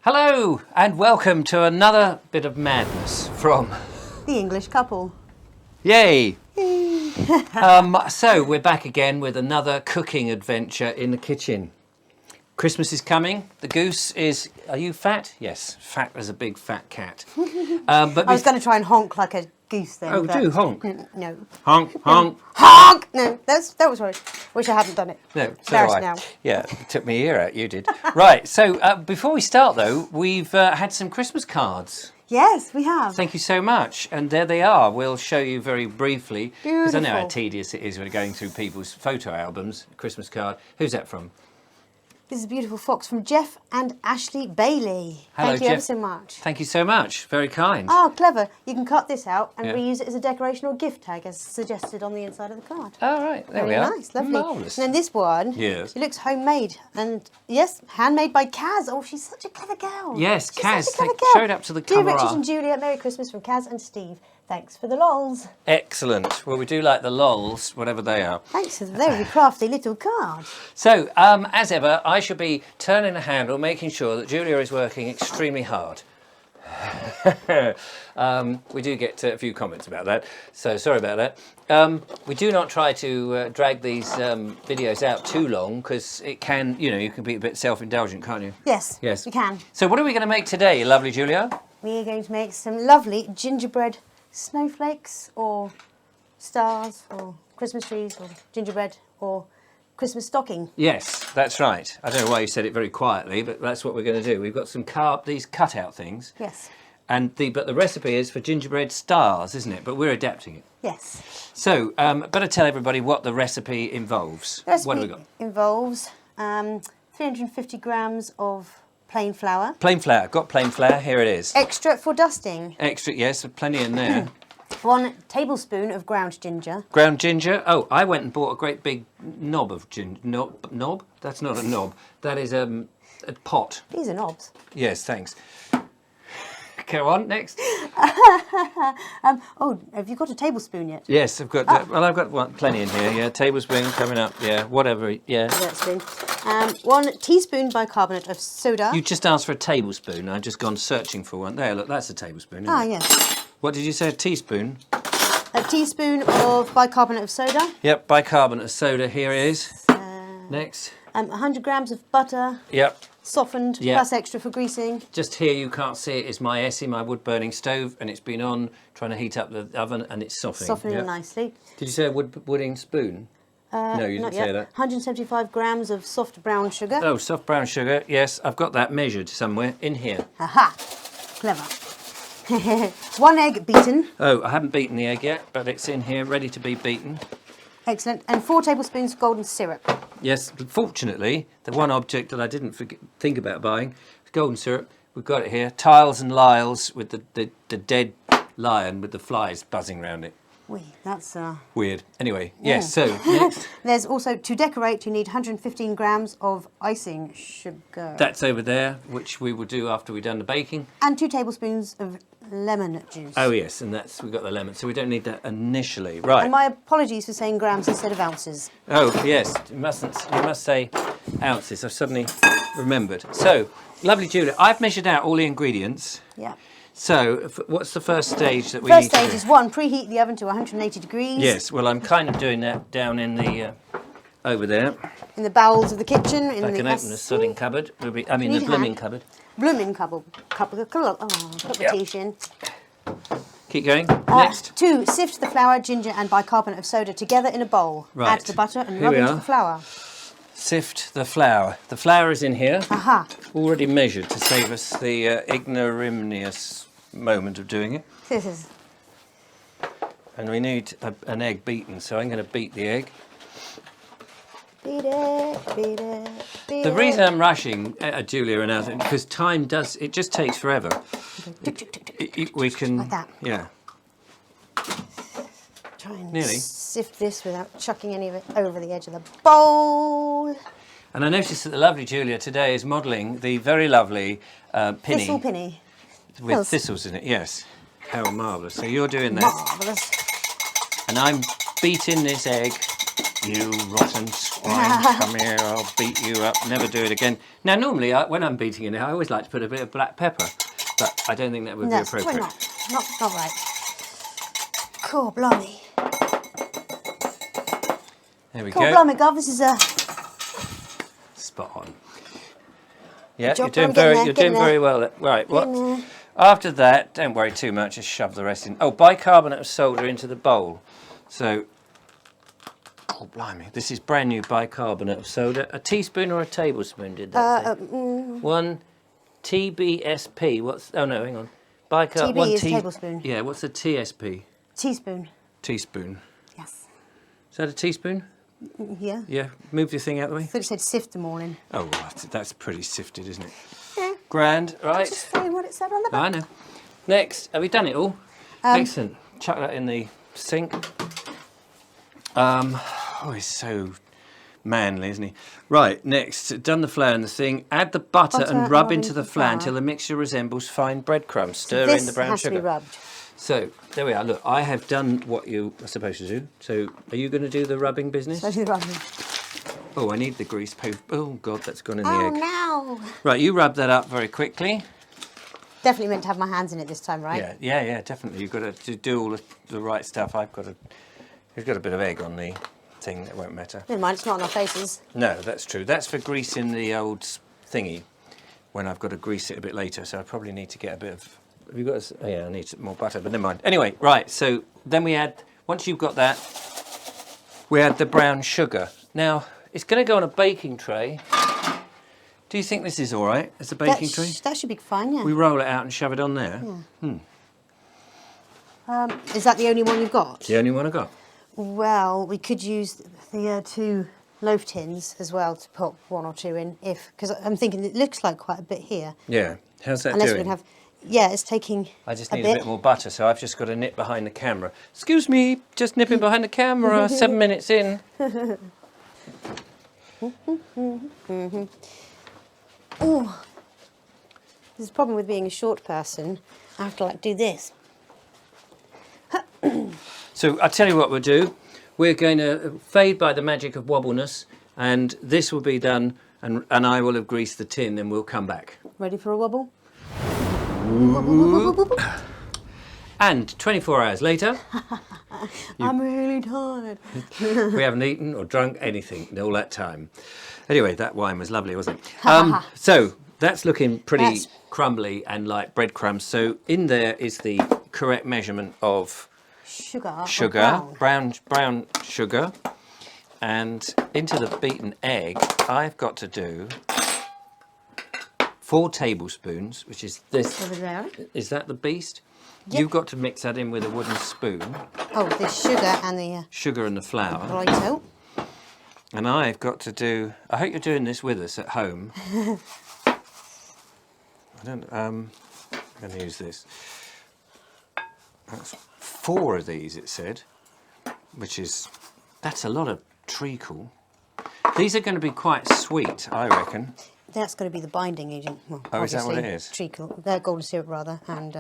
Hello and welcome to another bit of madness from The English Couple. Yay! So we're back again with another cooking adventure in the kitchen. Christmas is coming. The goose is... Are you fat? Yes, fat as a big fat cat. But I was going to try and honk like a goose then. Oh, do honk. No. Honk, honk. Honk! No, that was right. Wish I hadn't done it. No, so do I. Now. Yeah, it took me a year out, you did. Right, so before we start though, we've had some Christmas cards. Yes, we have. Thank you so much. And there they are. We'll show you very briefly. Because I know how Beautiful. tedious it is when going through people's photo albums, Christmas card. Who's that from? This is a beautiful fox from Jeff and Ashley Bailey. Hello, Thank you ever Jeff. so much. Thank you so much. Very kind. Oh, clever. You can cut this out and Yeah. reuse it as a decoration or gift tag as suggested on the inside of the card. Oh, right. There we Very are. nice, lovely. Marvellous. And then this one, Yes. it looks homemade. And yes, handmade by Kaz. Oh, she's such a clever girl. Yes, She's Kaz. such a clever Show girl. it up to the Dear camera. Richard and Julia, Merry Christmas from Kaz and Steve. Thanks for the lols. Excellent. Well, we do like the lols, whatever they are. Thanks for the very crafty little card. So, as ever, I shall be turning the handle, making sure that Julia is working extremely hard. We do get a few comments about that, so sorry about that. We do not try to drag these videos out too long because it can, you can be a bit self-indulgent, can't you? Yes, Yes. we can. So what are we going to make today, lovely Julia? We are going to make some lovely gingerbread snowflakes or stars or Christmas trees or gingerbread or Christmas stocking. Yes, that's right. I don't know why you said it very quietly, but that's what we're going to do. We've got some these cut-out things. Yes. But the recipe is for gingerbread stars, isn't it? But we're adapting it. Yes. So, better tell everybody what the recipe involves. The recipe What have we got? involves 350 grams of plain flour. Plain flour. Got plain flour. Here it is. Extra for dusting. Extra, yes, plenty in there. 1 tablespoon of ground ginger. Ground ginger. Oh, I went and bought a great big knob of ginger. Knob? That's not a knob. That is a pot. These are knobs. Yes, thanks. Go on, next. Oh, have you got a tablespoon yet? Yes, I've got. Well, I've got plenty in here. Yeah, tablespoon coming up. Yeah, whatever. Yeah. That's good. 1 teaspoon bicarbonate of soda. You just asked for a tablespoon. I've just gone searching for one. There, look, that's a tablespoon. Isn't Ah, it? yes. What did you say? A teaspoon? A teaspoon of bicarbonate of soda. Yep, bicarbonate of soda. Here it is. Next. 100 grams of butter, Yep. softened, Yeah. plus extra for greasing. Just here, you can't see it. It's my Essie, my wood-burning stove, and it's been on trying to heat up the oven, and it's softening. Softening Yep. nicely. Did you say a wood-burning spoon? No, you Not didn't say yet. that. 175 grams of soft brown sugar. Oh, soft brown sugar. Yes, I've got that measured somewhere in here. Aha! Clever. 1 egg beaten. Oh, I haven't beaten the egg yet, but it's in here, ready to be beaten. Excellent. And 4 tablespoons golden syrup. Yes, fortunately, the one object that I didn't think about buying is golden syrup. We've got it here. Tiles and Lyles with the dead lion with the flies buzzing around it. Wee, that's Weird. Anyway, yes, so next. There's also, to decorate, you need 115 grams of icing sugar. That's over there, which we will do after we've done the baking. And 2 tablespoons of lemon juice. Oh yes, and we've got the lemon, so we don't need that initially. Right. And my apologies for saying grams instead of ounces. Oh yes, you must say ounces. I've suddenly remembered. So, lovely Julia, I've measured out all the ingredients. Yeah. So, what's the first stage that we First need to stage do? is 1, preheat the oven to 180 degrees. Yes, well, I'm kind of doing that down in the over there. In the bowels of the kitchen. In I the can open the sodding cupboard. The Need blooming hand. cupboard. Blooming cupboard. Put the teeth in. Keep going. Next. 2, sift the flour, ginger and bicarbonate of soda together in a bowl. Right. Add the butter and Here rub we into are. the flour. Sift the flour. The flour is in here. Aha. Already measured to save us the ignominious moment of doing it. This is... And we need an egg beaten, so I'm going to beat the egg. Beat it, beat it, beat The it. reason I'm rushing, Julia and Alison, because time it just takes forever. Tick, tick, tick, tick. We can, Like that. yeah. Try and Nearly. sift this without chucking any of it over the edge of the bowl. And I noticed that the lovely Julia today is modelling the very lovely pinny Thistle pinny. with Thistles. thistles in it. Yes, how marvellous. So you're doing that, Marvellous. and I'm beating this egg You rotten swine, come here, I'll beat you up, never do it again. Now, normally, when I'm beating it, I always like to put a bit of black pepper, but I don't think that would be appropriate. Not right. Cool, blimey. There we Cool, go. blimey, Gov, this is a... Spot on. Yeah, job, you're doing very well. Right, Getting after that, don't worry too much, just shove the rest in. Oh, bicarbonate of soda into the bowl. So, oh, blimey, this is brand new bicarbonate of soda. A teaspoon or a tablespoon, did that say? 1 TBSP. Oh, no, hang on. TB is tablespoon. Yeah, what's a TSP? Teaspoon. Teaspoon. Yes. Is that a teaspoon? Yeah. Yeah, move your thing out of the way. I thought it said sift the morning. Oh, right, that's pretty sifted, isn't it? Yeah. Grand, right. Just saying what it said on the back. I know. Next, have we done it all? Excellent. Chuck that in the sink. Oh, he's so manly, isn't he? Right, next, done the flour and the thing. Add the butter and rub into the flour until the mixture resembles fine breadcrumbs. Stir in the brown sugar. This has to be rubbed. So, there we are. Look, I have done what you are supposed to do. So, are you going to do the rubbing business? So do the rubbing. Oh, I need the grease paper. Oh, God, that's gone in the egg. Oh, no. Right, you rub that up very quickly. Definitely meant to have my hands in it this time, right? Yeah, definitely. You've got to do all the right stuff. You've got a bit of egg on the thing, that won't matter. Never mind, it's not on our faces. No, that's true. That's for greasing the old thingy when I've got to grease it a bit later. So I probably need to get a bit of... Have you got... Oh, yeah, I need some more butter, but never mind. Anyway, right, so then we add... Once you've got that, we add the brown sugar. Now, it's going to go on a baking tray. Do you think this is all right as a baking tray? That should be fine, yeah. We roll it out and shove it on there. Yeah. Is that the only one you've got? The only one I got. Well, we could use the 2 loaf tins as well to put 1 or 2 in, because I'm thinking it looks like quite a bit here. Yeah. How's that Unless doing? we can have, yeah, it's taking. I just need a bit more butter, so I've just got to nip behind the camera. Excuse me, just nipping behind the camera. 7 minutes in. Oh, there's a problem with being a short person. I have to do this. So I'll tell you what we'll do. We're going to fade by the magic of wobbleness, and this will be done, and I will have greased the tin, and we'll come back. Ready for a wobble? And 24 hours later, I'm really tired. we haven't eaten or drunk anything in all that time. Anyway, that wine was lovely, wasn't it? So that's looking pretty crumbly and like breadcrumbs. So in there is the correct measurement of sugar, brown sugar, and into the beaten egg. I've got to do 4 tablespoons, which is this. Over there. Is that the beast? Yep. You've got to mix that in with a wooden spoon. Oh, the sugar and the sugar and the flour. Righto. And I've got to do. I hope you're doing this with us at home. I'm going to use this. That's 4 of these, it said, that's a lot of treacle. These are going to be quite sweet, I reckon. That's going to be the binding agent. Well, oh, is that what it is? Treacle, golden syrup rather, and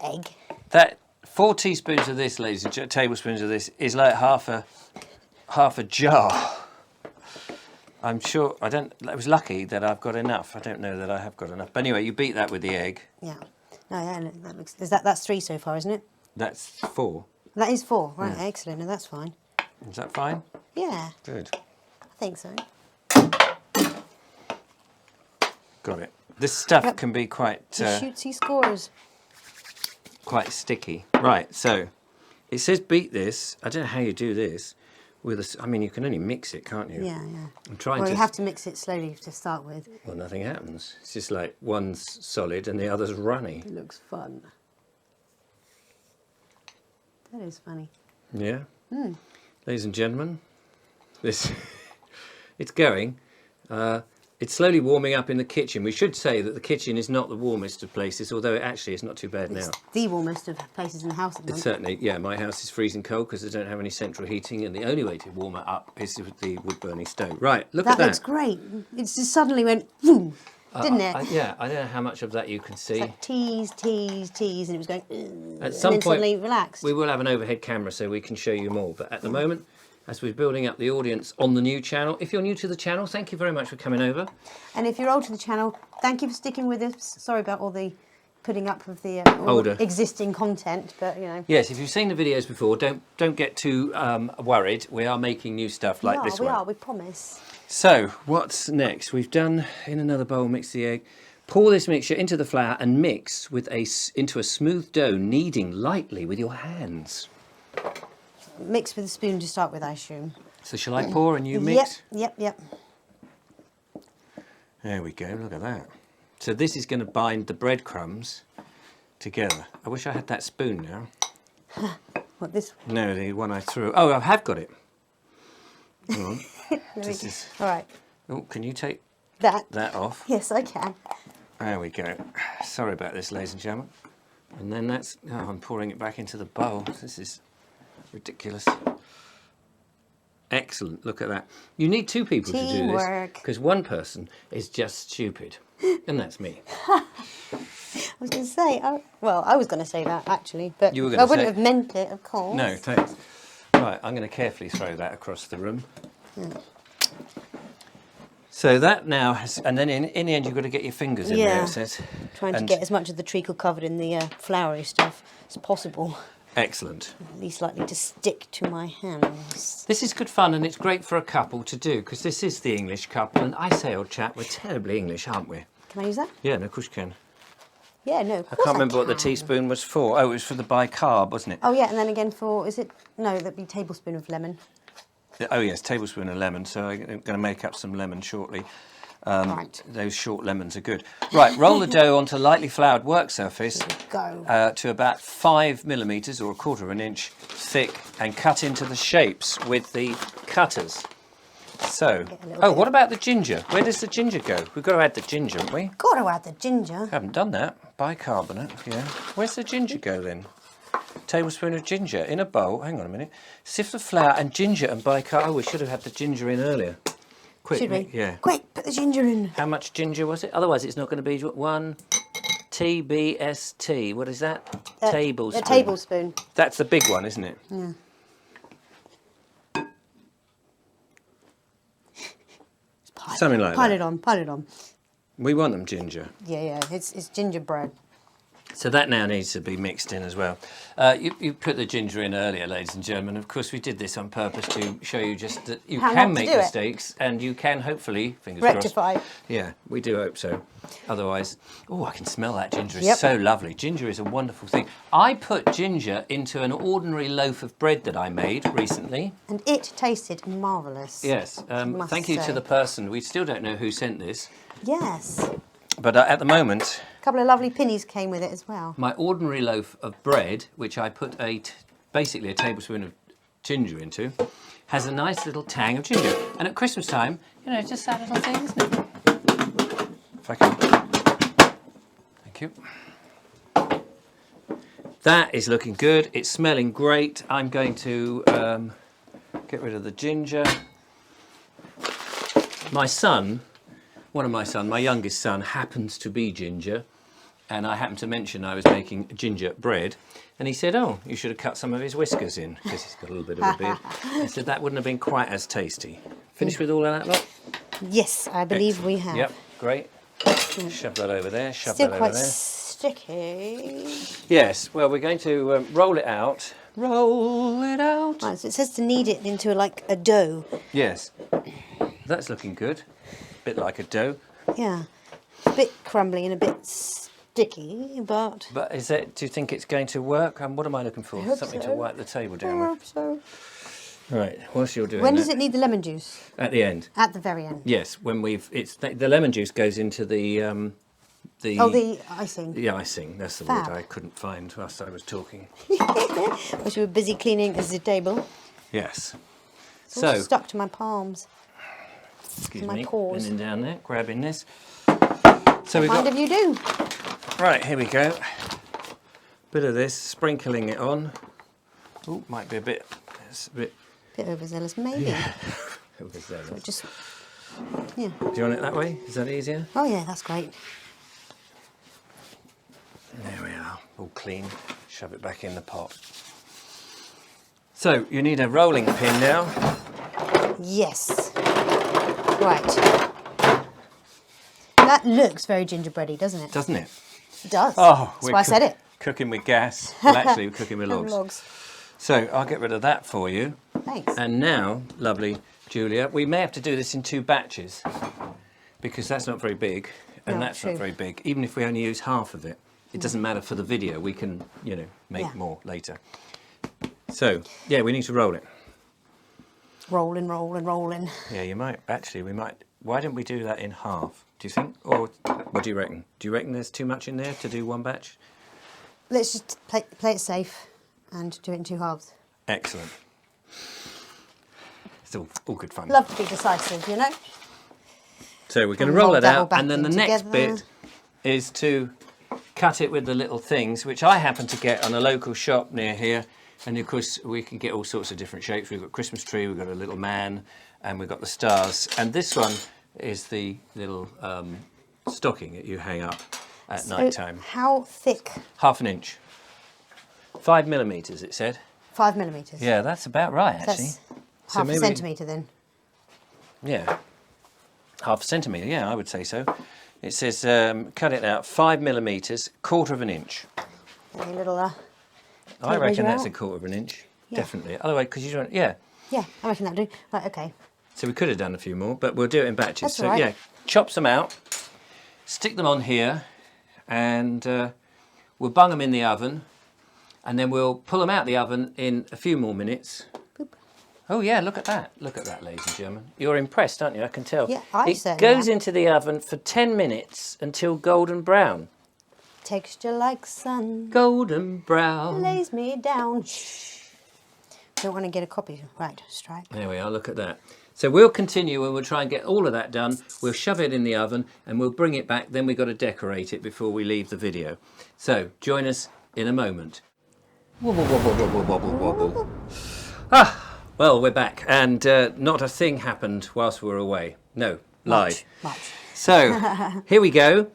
egg. That 4 teaspoons of this, ladies and tablespoons of this, is like half a jar. I'm sure I was lucky that I've got enough. I don't know that I have got enough. But anyway, you beat that with the egg. Yeah. No, yeah, that looks. That's 3 so far, isn't it? That's 4. That is 4. Right, excellent. No, that's fine. Is that fine? Yeah. Good. I think so. Got it. This stuff can be quite shootsy scores. Quite sticky. Right, so it says beat this. I don't know how you do this with I mean, you can only mix it, can't you? Yeah, yeah. I'm trying you have to mix it slowly to start with. Well, nothing happens. It's just like one's solid and the other's runny. It looks fun. That is funny. Yeah. Ladies and gentlemen, it's going. It's slowly warming up in the kitchen. We should say that the kitchen is not the warmest of places, although it actually is not too bad now. It's the warmest of places in the house at the moment. It's certainly, yeah, my house is freezing cold because I don't have any central heating, and the only way to warm it up is with the wood-burning stove. Right, look at that. That looks great. It just suddenly went, boom, didn't it? Yeah, I don't know how much of that you can see. It's like tease, and it was going, At some point, suddenly relaxed. we will have an overhead camera so we can show you more, but at the moment, as we're building up the audience on the new channel. If you're new to the channel, thank you very much for coming over. And if you're old to the channel, thank you for sticking with us. Sorry about all the putting up with the Older existing content, but you know. Yes, if you've seen the videos before, don't get too worried. We are making new stuff like this one. We promise. So, what's next? We've done, in another bowl, mix the egg. Pour this mixture into the flour and mix into a smooth dough, kneading lightly with your hands. Mix with a spoon to start with, I assume. So shall I pour and you mix? Yep. There we go, look at that. So this is going to bind the breadcrumbs together. I wish I had that spoon now. What, this? No, the one I threw. Oh, I have got it. Hang on. All right. Oh, can you take that off? Yes, I can. There we go. Sorry about this, ladies and gentlemen. And then that's... Oh, I'm pouring it back into the bowl. This is ridiculous. Excellent. Look at that. You need two people to do this. Teamwork. Because one person is just stupid. And that's me. I was going to say... I was going to say that, actually. But You were I gonna wouldn't say- have meant it, of course. No, thanks. Right, I'm going to carefully throw that across the room. So that now has... And then in the end, you've got to get your fingers in there, it says. Trying to get as much of the treacle covered in the floury stuff as possible. Excellent. At least likely to stick to my hands. This is good fun, and it's great for a couple to do, because this is the English couple, and I say, old chap, we're terribly English, aren't we? Can I use that? Yeah, no, of course you can. Yeah, no, of I course can't remember what the can. teaspoon was for. Oh, it was for the bicarb, wasn't it? Oh, yeah, and then again for... Is it... No, that'd be tablespoon of lemon. Oh, yes, tablespoon of lemon, so I'm going to make up some lemon shortly. Right. Those short lemons are good. Right, roll the dough onto lightly floured work surface Go. to about 5 millimetres or 1/4 of an inch thick, and cut into the shapes with the cutters. So, what about the ginger? Where does the ginger go? We've got to add the ginger, haven't we? Got to add the ginger. Haven't done that. Bicarbonate, yeah. Where's the ginger go then? Tablespoon of ginger in a bowl. Hang on a minute. Sift the flour and ginger and bicarbonate. Oh, we should have had the ginger in earlier. Quick, Should we? Yeah. Quick, put the ginger in. How much ginger was it? Otherwise, it's not going to be 1 TBST. What is that? Tablespoon. A tablespoon. That's the big one, isn't it? Yeah. Something like Pile that. it on, pile it on. We want them ginger. Yeah, it's gingerbread. So that now needs to be mixed in as well. You put the ginger in earlier, ladies and gentlemen. Of course, we did this on purpose to show you just that you How can not to make do it. mistakes and you can hopefully, fingers Rectify. crossed. Yeah, we do hope so. Otherwise, oh, I can smell that ginger. It's Yep. so lovely. Ginger is a wonderful thing. I put ginger into an ordinary loaf of bread that I made recently. And it tasted marvellous. Yes. must Thank you to say. the person. We still don't know who sent this. Yes. But at the moment, A couple of lovely pennies came with it as well. my ordinary loaf of bread, which I put basically a tablespoon of ginger into, has a nice little tang of ginger. And at Christmas time, you know, it's just that little thing, isn't it? If I can. Thank you. That is looking good. It's smelling great. I'm going to get rid of the ginger. My son, my youngest son, happens to be ginger. And I happened to mention I was making gingerbread, and he said, "Oh, you should have cut some of his whiskers in because he's got a little bit of a beard." I said that wouldn't have been quite as tasty. Finished with all of that lot? Yes, I believe we have. Yep, great. Shove that over there. Shove Still that quite over there. sticky. Yes. Well, we're going to roll it out. Roll it out. Right, so it says to knead it into like a dough. Yes. That's looking good. Bit like a dough. Yeah. A bit crumbly and a bit sticky, but... But is it? Do you think it's going to work? What am I looking for? hope Something to so. wipe the table I down with. hope so. Right. Whilst you're doing When that, does it need the lemon juice? at the end. At the very end. Yes, when the lemon juice goes into the The icing. the icing. That's the Fab. word I couldn't find whilst I was talking. Which we were busy cleaning the table. Yes. It's all So, stuck to my palms. excuse my me, paws. bending down there, grabbing this. So we've Mind got if you do. right here we go. Bit of this, sprinkling it on. Oh, might be a bit. It's a bit. Bit overzealous, maybe. overzealous. So just, yeah. Do you want it that way? Is that easier? Oh yeah, that's great. There we are, all clean. Shove it back in the pot. So you need a rolling pin now. Yes. Right. That looks very gingerbready, doesn't it? Doesn't it? It does. Oh, That's why I said it. Cooking with gas. Well, actually, we're cooking with logs. Logs. So I'll get rid of that for you. Thanks. And now, lovely Julia, we may have to do this in 2 batches because that's not very big and No, that's true. not very big. Even if we only use half of it, it doesn't matter for the video. We can, you know, make Yeah. more later. So, yeah, we need to roll it. Rolling, rolling, rolling. Yeah, you might. Actually, we might. Why don't we do that in half? Do you think? Or what do you reckon? Do you reckon there's too much in there to do 1 batch? Let's just play it safe and do it in 2 halves. Excellent. It's all good fun. Love to be decisive, you know? So we're going to And roll roll it that all out, back and then the in next together. bit is to cut it with the little things, which I happen to get on a local shop near here. And of course, we can get all sorts of different shapes. We've got Christmas tree, we've got a little man, and we've got the stars. And this one is the little stocking that you hang up at night time. How thick? Half an inch. 5 millimetres, it said. 5 millimetres. Yeah, that's about right, actually. That's So half maybe- a centimetre then. Yeah. Half a centimetre, yeah, I would say so. It says cut it out 5 millimetres, 1/4 inch. A little, I tape reckon measure that's out. 1/4 inch, Yeah. definitely. Otherwise, because you don't, yeah. yeah, I reckon that'll do. Right, okay. So we could have done a few more, but we'll do it in batches. That's So all right. yeah, chop some out, stick them on here, and we'll bung them in the oven, and then we'll pull them out the oven in a few more minutes. Boop. Oh yeah, look at that. Look at that, ladies and gentlemen. You're impressed, aren't you? I can tell. Yeah, I It certainly goes am. into the oven for 10 minutes until golden brown. Texture like sun Golden brown. lays me down. Shh. Don't want to get a copy. Right, strike. There we are, look at that. So we'll continue and we'll try and get all of that done. We'll shove it in the oven and we'll bring it back. Then we've got to decorate it before we leave the video. So join us in a moment. Wobble, wobble, wobble, wobble, wobble. Well, we're back and not a thing happened whilst we were away. No, lied. Much. So here we go.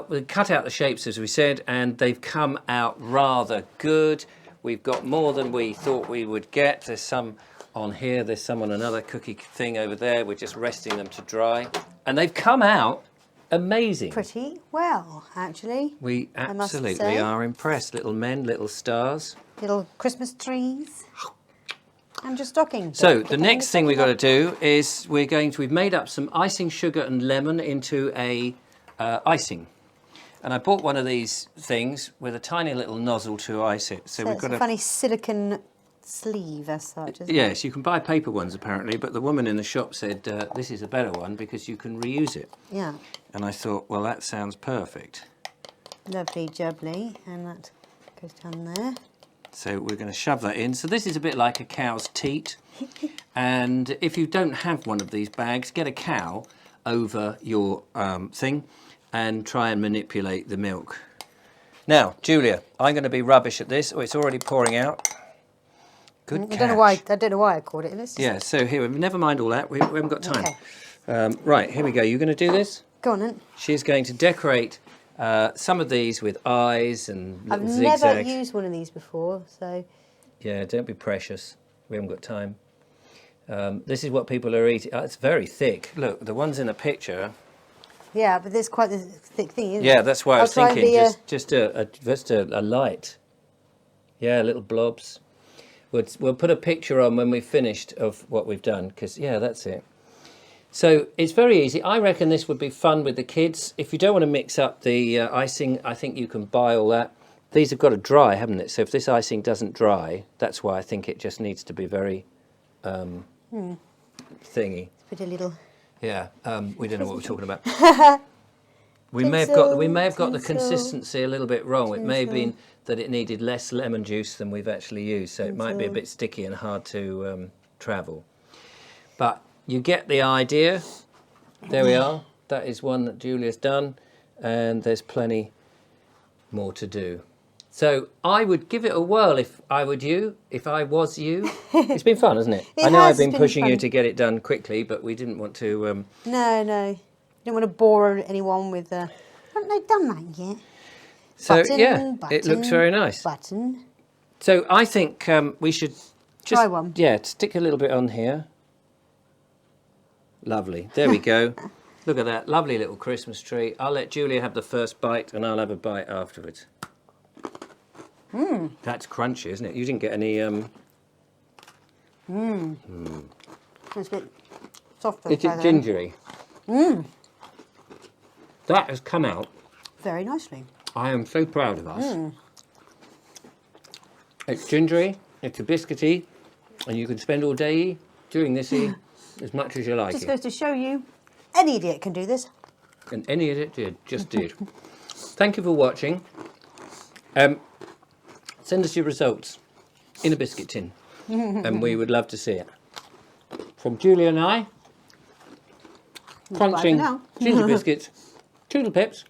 We cut out the shapes as we said, and they've come out rather good. We've got more than we thought we would get. There's some on here, there's some on another cookie thing over there. We're just resting them to dry. And they've come out amazing. Pretty well, actually. We I must absolutely say. are impressed. Little men, little stars. Little Christmas trees. And just stockings. So the next thing we've got to do is we've made up some icing sugar and lemon into a icing. And I bought one of these things with a tiny little nozzle to ice it. So we've it's got a funny silicone sleeve as such, isn't it? Yes, you can buy paper ones apparently, but the woman in the shop said this is a better one because you can reuse it. Yeah. And I thought, well, that sounds perfect. Lovely jubbly. And that goes down there. So we're going to shove that in. So this is a bit like a cow's teat. And if you don't have one of these bags, get a cow over your thing and try and manipulate the milk. Now, Julia, I'm going to be rubbish at this. Oh, it's already pouring out. Good catch. I don't know why I called it. It's just, Yeah, so here, never mind all that. We haven't got time. Okay. Right, here we go. You're going to do this? Go on then. She's going to decorate some of these with eyes and little I've zigzags. never used one of these before, so Yeah, don't be precious. We haven't got time. This is what people are eating. It's very thick. Look, the ones in the picture. yeah, but there's quite a thick thing, isn't it? Yeah, that's why I was I'll try and thinking be just a light. Yeah, little blobs. We'll put a picture on when we've finished of what we've done because yeah, that's it. So it's very easy. I reckon this would be fun with the kids. If you don't want to mix up the icing, I think you can buy all that. These have got to dry, haven't it? So if this icing doesn't dry, that's why I think it just needs to be very thingy. Put a little. Yeah, we don't know what we're talking about. We may have got the Tinsel. consistency a little bit wrong. It may have been that it needed less lemon juice than we've actually used, so it might be a bit sticky and hard to travel. But you get the idea. There we are. That is one that Julia's done, and there's plenty more to do. So I would give it a whirl if I was you. It's been fun, hasn't it? I know I've been pushing you fun. to get it done quickly, but we didn't want to. No. Don't want to bore anyone with. Haven't they done that yet? So Button, yeah, it looks button, very nice. Button. So I think we should just Try one. Yeah, stick a little bit on here. Lovely. There we go. Look at that lovely little Christmas tree. I'll let Julia have the first bite and I'll have a bite afterwards. That's crunchy, isn't it? You didn't get any... It's a bit softer. Is it gingery? That has come out. Very nicely. I am so proud of us. It's gingery, it's a biscuity, and you can spend all day doing this as much as you like. Just goes to show you, any idiot can do this. And any idiot just did. Thank you for watching. Send us your results in a biscuit tin, and we would love to see it. From Julia and I, crunching now. ginger biscuits, toodle pips.